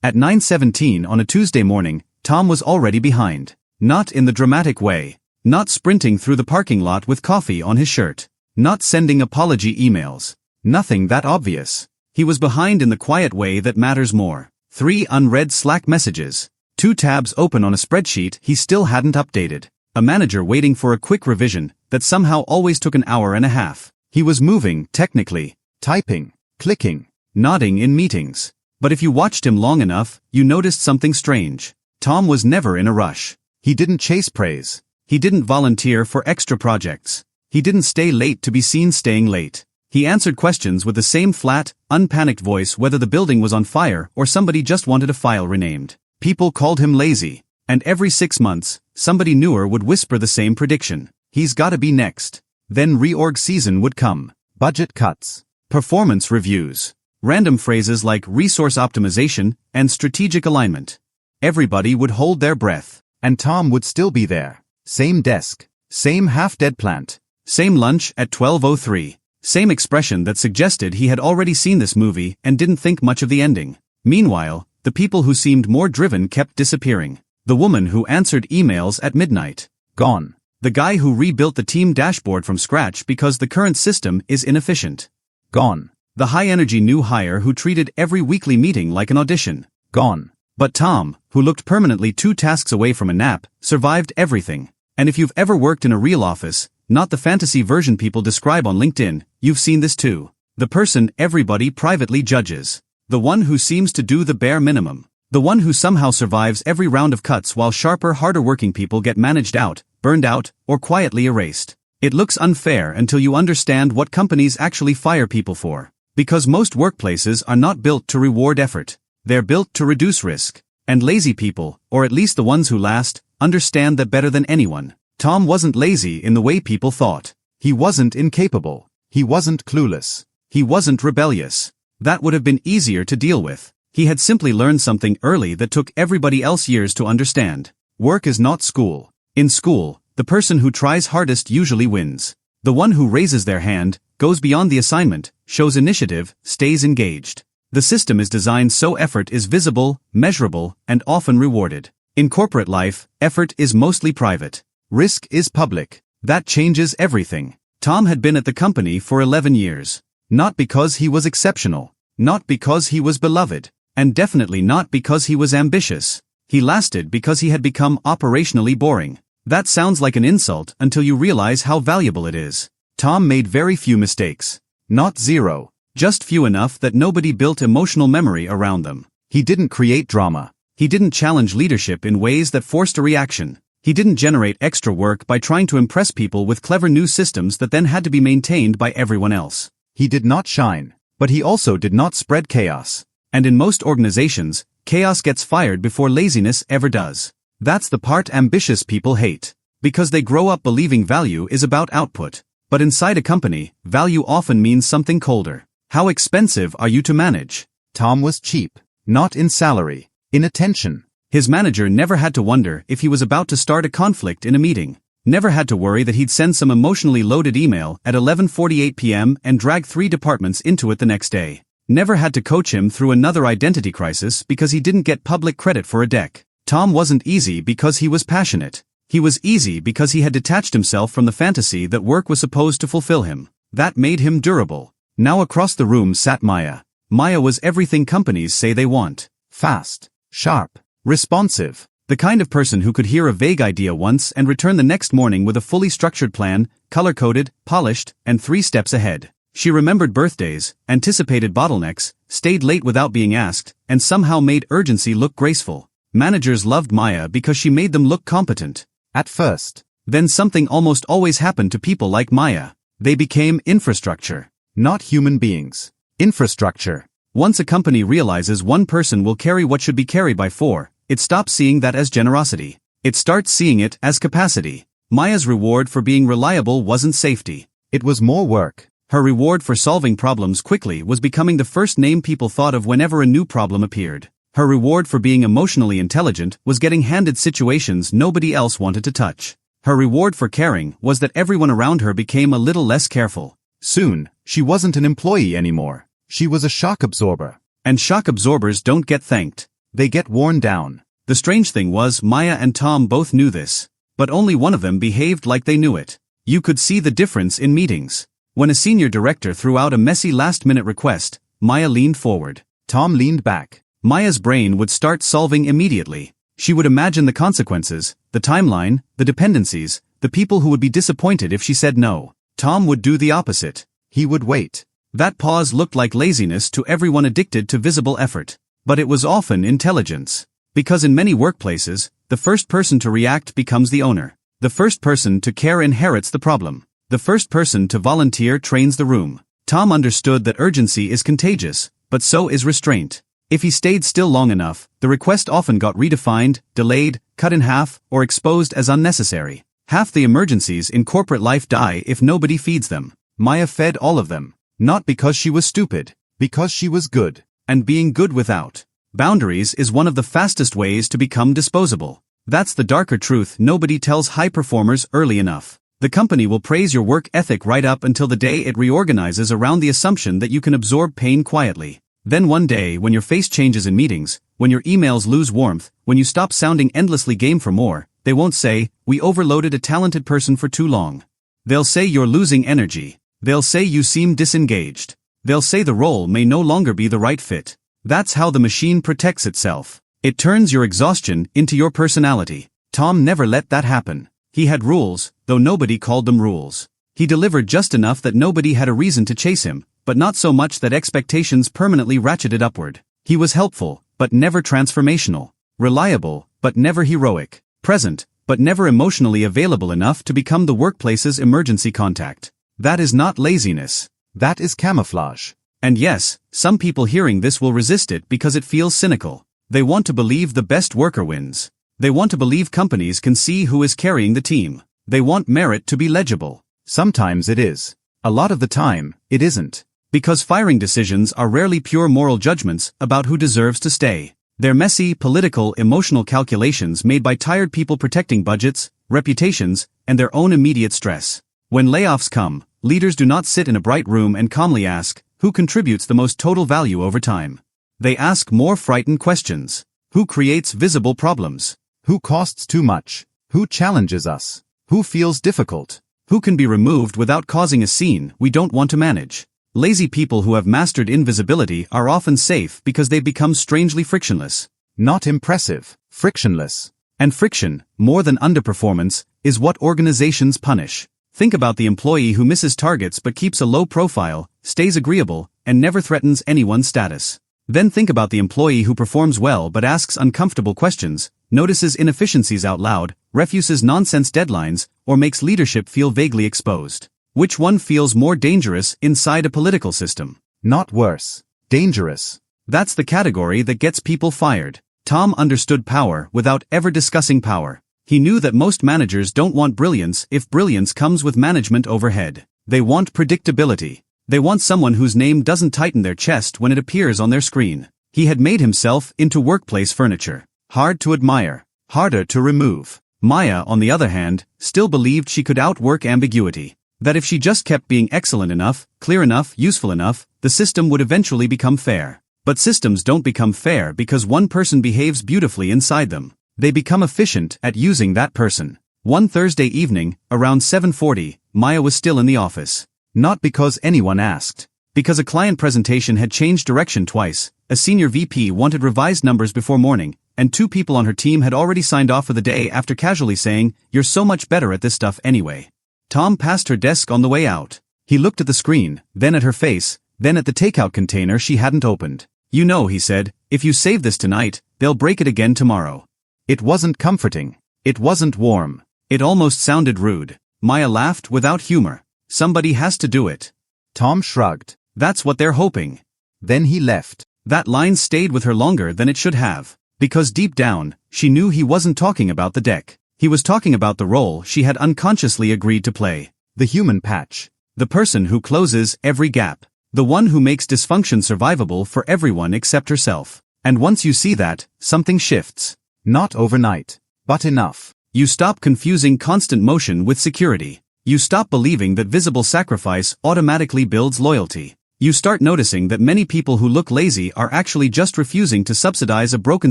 At 9:17 on a Tuesday morning, Tom was already behind. Not in the dramatic way. Not sprinting through the parking lot with coffee on his shirt. Not sending apology emails. Nothing that obvious. He was behind in the quiet way that matters more. 3 unread Slack messages. 2 tabs open on a spreadsheet he still hadn't updated. A manager waiting for a quick revision that somehow always took an hour and a half. He was moving, technically. Typing. Clicking. Nodding in meetings. But if you watched him long enough, you noticed something strange. Tom was never in a rush. He didn't chase praise. He didn't volunteer for extra projects. He didn't stay late to be seen staying late. He answered questions with the same flat, unpanicked voice whether the building was on fire or somebody just wanted a file renamed. People called him lazy. And every 6 months, somebody newer would whisper the same prediction. He's gotta be next. Then reorg season would come. Budget cuts. Performance reviews. Random phrases like resource optimization and strategic alignment. Everybody would hold their breath. And Tom would still be there. Same desk. Same half-dead plant. Same lunch at 12:03. Same expression that suggested he had already seen this movie and didn't think much of the ending. Meanwhile, the people who seemed more driven kept disappearing. The woman who answered emails at midnight. Gone. The guy who rebuilt the team dashboard from scratch because the current system is inefficient. Gone. The high-energy new hire who treated every weekly meeting like an audition. Gone. But Tom, who looked permanently 2 tasks away from a nap, survived everything. And if you've ever worked in a real office, not the fantasy version people describe on LinkedIn, you've seen this too. The person everybody privately judges. The one who seems to do the bare minimum. The one who somehow survives every round of cuts while sharper, harder working people get managed out, burned out, or quietly erased. It looks unfair until you understand what companies actually fire people for. Because most workplaces are not built to reward effort. They're built to reduce risk. And lazy people, or at least the ones who last, understand that better than anyone. Tom wasn't lazy in the way people thought. He wasn't incapable. He wasn't clueless. He wasn't rebellious. That would have been easier to deal with. He had simply learned something early that took everybody else years to understand. Work is not school. In school, the person who tries hardest usually wins. The one who raises their hand, goes beyond the assignment, shows initiative, stays engaged. The system is designed so effort is visible, measurable, and often rewarded. In corporate life, effort is mostly private. Risk is public. That changes everything. Tom had been at the company for 11 years. Not because he was exceptional. Not because he was beloved. And definitely not because he was ambitious. He lasted because he had become operationally boring. That sounds like an insult until you realize how valuable it is. Tom made very few mistakes. Not zero. Just few enough that nobody built emotional memory around them. He didn't create drama. He didn't challenge leadership in ways that forced a reaction. He didn't generate extra work by trying to impress people with clever new systems that then had to be maintained by everyone else. He did not shine. But he also did not spread chaos. And in most organizations, chaos gets fired before laziness ever does. That's the part ambitious people hate. Because they grow up believing value is about output. But inside a company, value often means something colder. How expensive are you to manage? Tom was cheap. Not in salary. In attention. His manager never had to wonder if he was about to start a conflict in a meeting. Never had to worry that he'd send some emotionally loaded email at 11:48 p.m. and drag 3 departments into it the next day. Never had to coach him through another identity crisis because he didn't get public credit for a deck. Tom wasn't easy because he was passionate. He was easy because he had detached himself from the fantasy that work was supposed to fulfill him. That made him durable. Now across the room sat Maya. Maya was everything companies say they want. Fast. Sharp. Responsive. The kind of person who could hear a vague idea once and return the next morning with a fully structured plan, color-coded, polished, and 3 steps ahead. She remembered birthdays, anticipated bottlenecks, stayed late without being asked, and somehow made urgency look graceful. Managers loved Maya because she made them look competent. At first. Then something almost always happened to people like Maya. They became infrastructure. Not human beings. Infrastructure. Once a company realizes one person will carry what should be carried by 4, it stops seeing that as generosity. It starts seeing it as capacity. Maya's reward for being reliable wasn't safety. It was more work. Her reward for solving problems quickly was becoming the first name people thought of whenever a new problem appeared. Her reward for being emotionally intelligent was getting handed situations nobody else wanted to touch. Her reward for caring was that everyone around her became a little less careful. Soon, she wasn't an employee anymore. She was a shock absorber. And shock absorbers don't get thanked. They get worn down. The strange thing was Maya and Tom both knew this. But only one of them behaved like they knew it. You could see the difference in meetings. When a senior director threw out a messy last-minute request, Maya leaned forward. Tom leaned back. Maya's brain would start solving immediately. She would imagine the consequences, the timeline, the dependencies, the people who would be disappointed if she said no. Tom would do the opposite. He would wait. That pause looked like laziness to everyone addicted to visible effort. But it was often intelligence. Because in many workplaces, the first person to react becomes the owner. The first person to care inherits the problem. The first person to volunteer trains the room. Tom understood that urgency is contagious, but so is restraint. If he stayed still long enough, the request often got redefined, delayed, cut in half, or exposed as unnecessary. Half the emergencies in corporate life die if nobody feeds them. Maya fed all of them. Not because she was stupid, because she was good. And being good without boundaries is one of the fastest ways to become disposable. That's the darker truth nobody tells high performers early enough. The company will praise your work ethic right up until the day it reorganizes around the assumption that you can absorb pain quietly. Then one day, when your face changes in meetings, when your emails lose warmth, when you stop sounding endlessly game for more, they won't say, "We overloaded a talented person for too long." They'll say you're losing energy. They'll say you seem disengaged. They'll say the role may no longer be the right fit. That's how the machine protects itself. It turns your exhaustion into your personality. Tom never let that happen. He had rules, though nobody called them rules. He delivered just enough that nobody had a reason to chase him, but not so much that expectations permanently ratcheted upward. He was helpful, but never transformational. Reliable, but never heroic. Present, but never emotionally available enough to become the workplace's emergency contact. That is not laziness. That is camouflage. And yes, some people hearing this will resist it because it feels cynical. They want to believe the best worker wins. They want to believe companies can see who is carrying the team. They want merit to be legible. Sometimes it is. A lot of the time, it isn't. Because firing decisions are rarely pure moral judgments about who deserves to stay. They're messy, political, emotional calculations made by tired people protecting budgets, reputations, and their own immediate stress. When layoffs come, leaders do not sit in a bright room and calmly ask, who contributes the most total value over time? They ask more frightened questions. Who creates visible problems? Who costs too much? Who challenges us? Who feels difficult? Who can be removed without causing a scene we don't want to manage? Lazy people who have mastered invisibility are often safe because they've become strangely frictionless. Not impressive, frictionless. And friction, more than underperformance, is what organizations punish. Think about the employee who misses targets but keeps a low profile, stays agreeable, and never threatens anyone's status. Then think about the employee who performs well but asks uncomfortable questions, notices inefficiencies out loud, refuses nonsense deadlines, or makes leadership feel vaguely exposed. Which one feels more dangerous inside a political system? Not worse. Dangerous. That's the category that gets people fired. Tom understood power without ever discussing power. He knew that most managers don't want brilliance if brilliance comes with management overhead. They want predictability. They want someone whose name doesn't tighten their chest when it appears on their screen. He had made himself into workplace furniture. Hard to admire. Harder to remove. Maya, on the other hand, still believed she could outwork ambiguity. That if she just kept being excellent enough, clear enough, useful enough, the system would eventually become fair. But systems don't become fair because one person behaves beautifully inside them. They become efficient at using that person. One Thursday evening, around 7:40, Maya was still in the office. Not because anyone asked. Because a client presentation had changed direction twice, a senior VP wanted revised numbers before morning, and two people on her team had already signed off for the day after casually saying, "You're so much better at this stuff anyway." Tom passed her desk on the way out. He looked at the screen, then at her face, then at the takeout container she hadn't opened. "You know," he said, "if you save this tonight, they'll break it again tomorrow." It wasn't comforting. It wasn't warm. It almost sounded rude. Maya laughed without humor. "Somebody has to do it." Tom shrugged. "That's what they're hoping." Then he left. That line stayed with her longer than it should have. Because deep down, she knew he wasn't talking about the deck. He was talking about the role she had unconsciously agreed to play. The human patch. The person who closes every gap. The one who makes dysfunction survivable for everyone except herself. And once you see that, something shifts. Not overnight, but enough. You stop confusing constant motion with security. You stop believing that visible sacrifice automatically builds loyalty. You start noticing that many people who look lazy are actually just refusing to subsidize a broken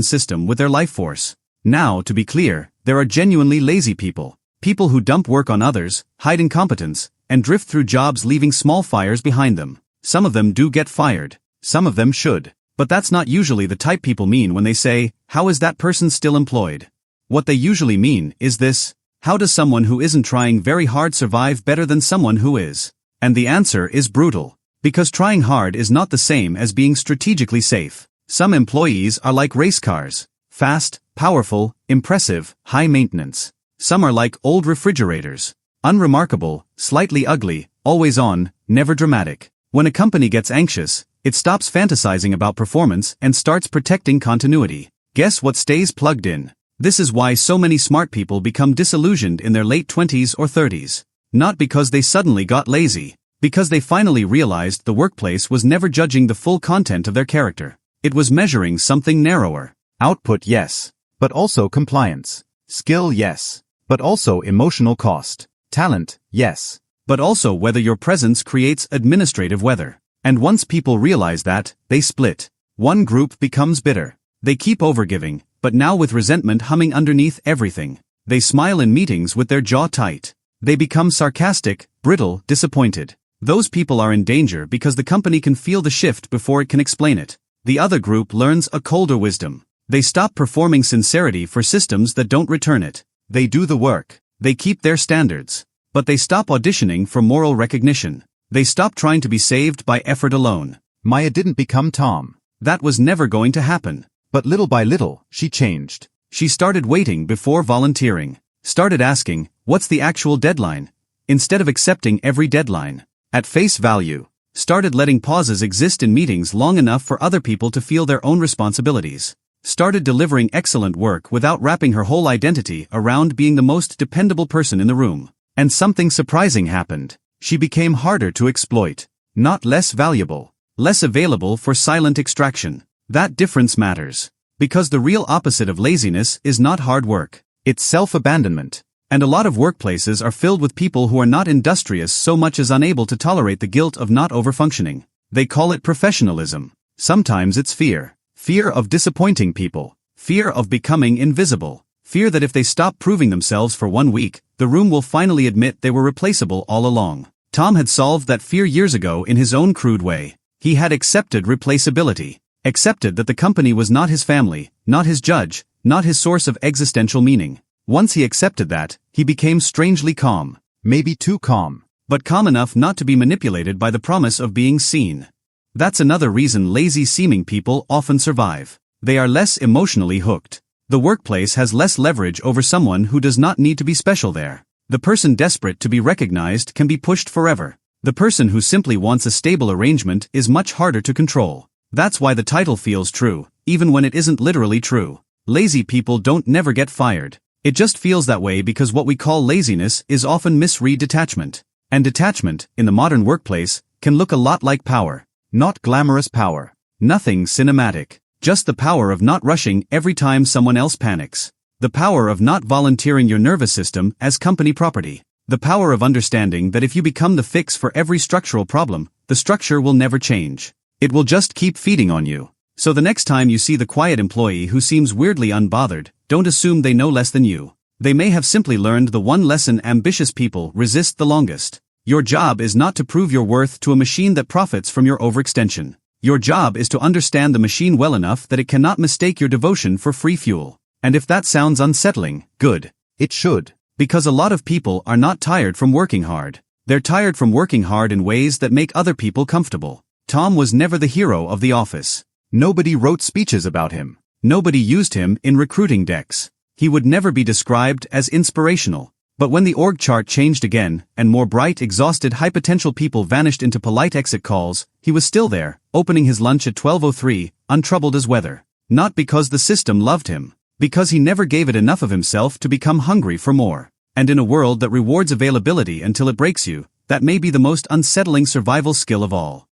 system with their life force. Now, to be clear, there are genuinely lazy people. People who dump work on others, hide incompetence, and drift through jobs leaving small fires behind them. Some of them do get fired. Some of them should. But that's not usually the type people mean when they say, "How is that person still employed?" What they usually mean is this: how does someone who isn't trying very hard survive better than someone who is? And the answer is brutal. Because trying hard is not the same as being strategically safe. Some employees are like race cars. Fast, powerful, impressive, high maintenance. Some are like old refrigerators. Unremarkable, slightly ugly, always on, never dramatic. When a company gets anxious, it stops fantasizing about performance and starts protecting continuity. Guess what stays plugged in? This is why so many smart people become disillusioned in their late 20s or 30s. Not because they suddenly got lazy. Because they finally realized the workplace was never judging the full content of their character. It was measuring something narrower. Output, yes. But also compliance. Skill, yes. But also emotional cost. Talent, yes. But also whether your presence creates administrative weather. And once people realize that, they split. One group becomes bitter. They keep overgiving, but now with resentment humming underneath everything. They smile in meetings with their jaw tight. They become sarcastic, brittle, disappointed. Those people are in danger because the company can feel the shift before it can explain it. The other group learns a colder wisdom. They stop performing sincerity for systems that don't return it. They do the work. They keep their standards. But they stop auditioning for moral recognition. They stop trying to be saved by effort alone. Maya didn't become Tom. That was never going to happen. But little by little, she changed. She started waiting before volunteering. Started asking, "What's the actual deadline?" instead of accepting every deadline at face value. Started letting pauses exist in meetings long enough for other people to feel their own responsibilities. Started delivering excellent work without wrapping her whole identity around being the most dependable person in the room. And something surprising happened. She became harder to exploit. Not less valuable. Less available for silent extraction. That difference matters. Because the real opposite of laziness is not hard work. It's self-abandonment. And a lot of workplaces are filled with people who are not industrious so much as unable to tolerate the guilt of not overfunctioning. They call it professionalism. Sometimes it's fear. Fear of disappointing people. Fear of becoming invisible. Fear that if they stop proving themselves for 1 week, the room will finally admit they were replaceable all along. Tom had solved that fear years ago in his own crude way. He had accepted replaceability. Accepted that the company was not his family, not his judge, not his source of existential meaning. Once he accepted that, he became strangely calm. Maybe too calm. But calm enough not to be manipulated by the promise of being seen. That's another reason lazy-seeming people often survive. They are less emotionally hooked. The workplace has less leverage over someone who does not need to be special there. The person desperate to be recognized can be pushed forever. The person who simply wants a stable arrangement is much harder to control. That's why the title feels true, even when it isn't literally true. Lazy people don't never get fired. It just feels that way because what we call laziness is often misread detachment. And detachment, in the modern workplace, can look a lot like power. Not glamorous power. Nothing cinematic. Just the power of not rushing every time someone else panics. The power of not volunteering your nervous system as company property. The power of understanding that if you become the fix for every structural problem, the structure will never change. It will just keep feeding on you. So the next time you see the quiet employee who seems weirdly unbothered, don't assume they know less than you. They may have simply learned the one lesson ambitious people resist the longest. Your job is not to prove your worth to a machine that profits from your overextension. Your job is to understand the machine well enough that it cannot mistake your devotion for free fuel. And if that sounds unsettling, good. It should. Because a lot of people are not tired from working hard. They're tired from working hard in ways that make other people comfortable. Tom was never the hero of the office. Nobody wrote speeches about him. Nobody used him in recruiting decks. He would never be described as inspirational. But when the org chart changed again, and more bright, exhausted, high-potential people vanished into polite exit calls, he was still there, opening his lunch at 12:03, untroubled as weather. Not because the system loved him. Because he never gave it enough of himself to become hungry for more. And in a world that rewards availability until it breaks you, that may be the most unsettling survival skill of all.